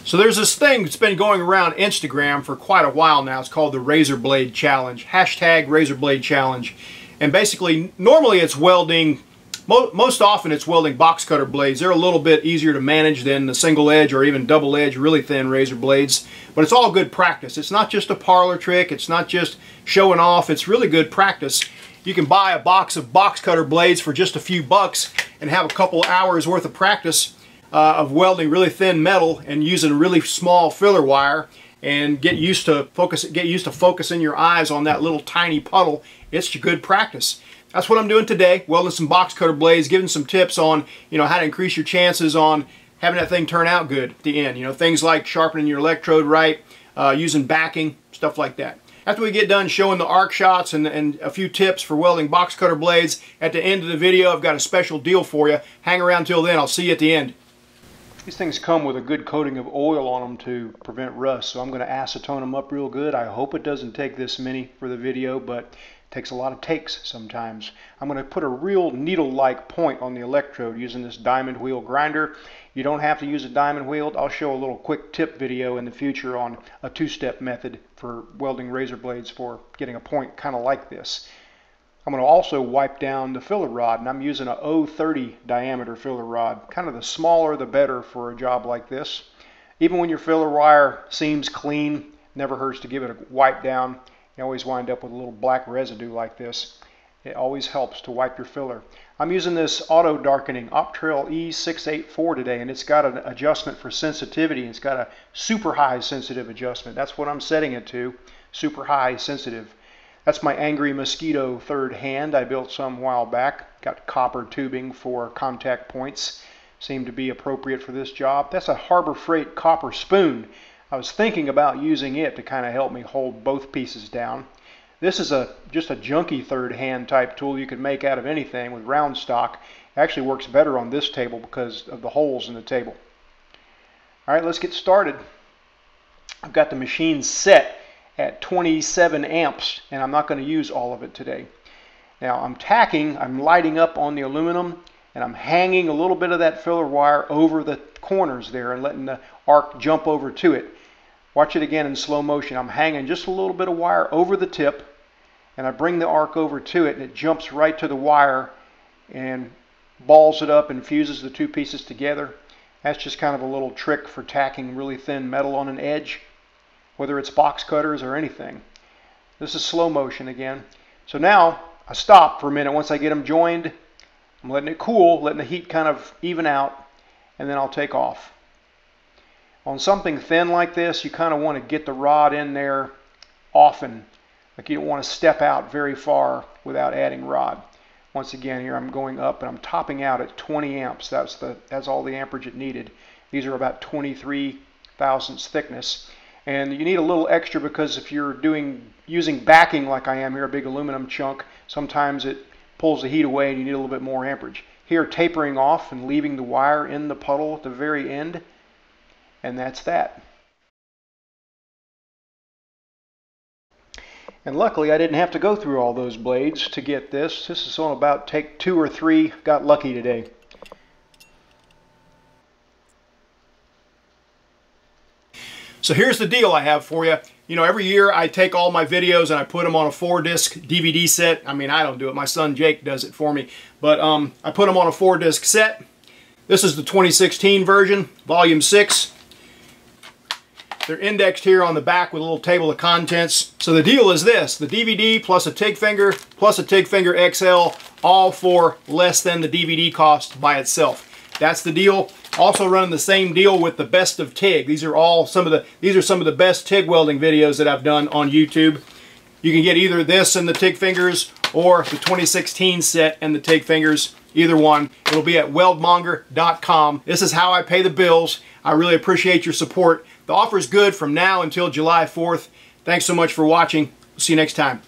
So there's this thing that's been going around Instagram for quite a while now. It's called the Razor Blade Challenge. Hashtag Razor Blade Challenge. And basically, normally it's welding, most often it's welding box cutter blades. They're a little bit easier to manage than the single edge or even double edge, really thin razor blades. But it's all good practice. It's not just a parlor trick. It's not just showing off. It's really good practice. You can buy a box of box cutter blades for just a few bucks and have a couple hours worth of practice of welding really thin metal and using really small filler wire, and get used to focusing your eyes on that little tiny puddle. It's good practice. That's what I'm doing today, welding some box cutter blades, giving some tips on how to increase your chances on having that thing turn out good at the end. Things like sharpening your electrode right, using backing, stuff like that. After we get done showing the arc shots and a few tips for welding box cutter blades, at the end of the video I've got a special deal for you. Hang around till then. I'll see you at the end. These things come with a good coating of oil on them to prevent rust, so I'm going to acetone them up real good. I hope it doesn't take this many for the video, but it takes a lot of takes sometimes. I'm going to put a real needle-like point on the electrode using this diamond wheel grinder. You don't have to use a diamond wheel. I'll show a little quick tip video in the future on a two-step method for welding razor blades for getting a point kind of like this. I'm going to also wipe down the filler rod, and I'm using a 0.30 diameter filler rod. Kind of the smaller the better for a job like this. Even when your filler wire seems clean, never hurts to give it a wipe down. You always wind up with a little black residue like this. It always helps to wipe your filler. I'm using this auto darkening Optrail E684 today, and it's got an adjustment for sensitivity. It's got a super high sensitive adjustment. That's what I'm setting it to, super high sensitive. That's my Angry Mosquito third hand. I built some a while back. Got copper tubing for contact points. Seemed to be appropriate for this job. That's a Harbor Freight copper spoon. I was thinking about using it to kind of help me hold both pieces down. This is just a junky third hand type tool you can make out of anything with round stock. It actually works better on this table because of the holes in the table. All right, let's get started. I've got the machine set at 27 amps, and I'm not going to use all of it today. Now I'm lighting up on the aluminum, and I'm hanging a little bit of that filler wire over the corners there and letting the arc jump over to it. Watch it again in slow motion. I'm hanging just a little bit of wire over the tip, and I bring the arc over to it, and it jumps right to the wire and balls it up and fuses the two pieces together. That's just kind of a little trick for tacking really thin metal on an edge, whether it's box cutters or anything. This is slow motion again. So now I stop for a minute. Once I get them joined, I'm letting it cool, letting the heat kind of even out, and then I'll take off. On something thin like this, you kind of want to get the rod in there often. Like you don't want to step out very far without adding rod. Once again, here I'm going up and I'm topping out at 20 amps. That's all the amperage it needed. These are about 23 thousandths thickness. And you need a little extra because if you're using backing like I am here, a big aluminum chunk, sometimes it pulls the heat away and you need a little bit more amperage. Here, tapering off and leaving the wire in the puddle at the very end. And that's that. And luckily I didn't have to go through all those blades to get this. This is on about take 2 or 3. Got lucky today. So here's the deal I have for you. Every year I take all my videos and I put them on a 4-disc DVD set. I mean, I don't do it. My son Jake does it for me. But I put them on a 4-disc set. This is the 2016 version, volume 6. They're indexed here on the back with a little table of contents. So the deal is this: the DVD plus a TIG finger plus a TIG finger XL, all for less than the DVD cost by itself. That's the deal. Also running the same deal with the best of TIG. These are some of the best TIG welding videos that I've done on YouTube. You can get either this and the TIG fingers or the 2016 set and the TIG fingers. Either one. It'll be at weldmonger.com. This is how I pay the bills. I really appreciate your support. The offer is good from now until July 4th. Thanks so much for watching. See you next time.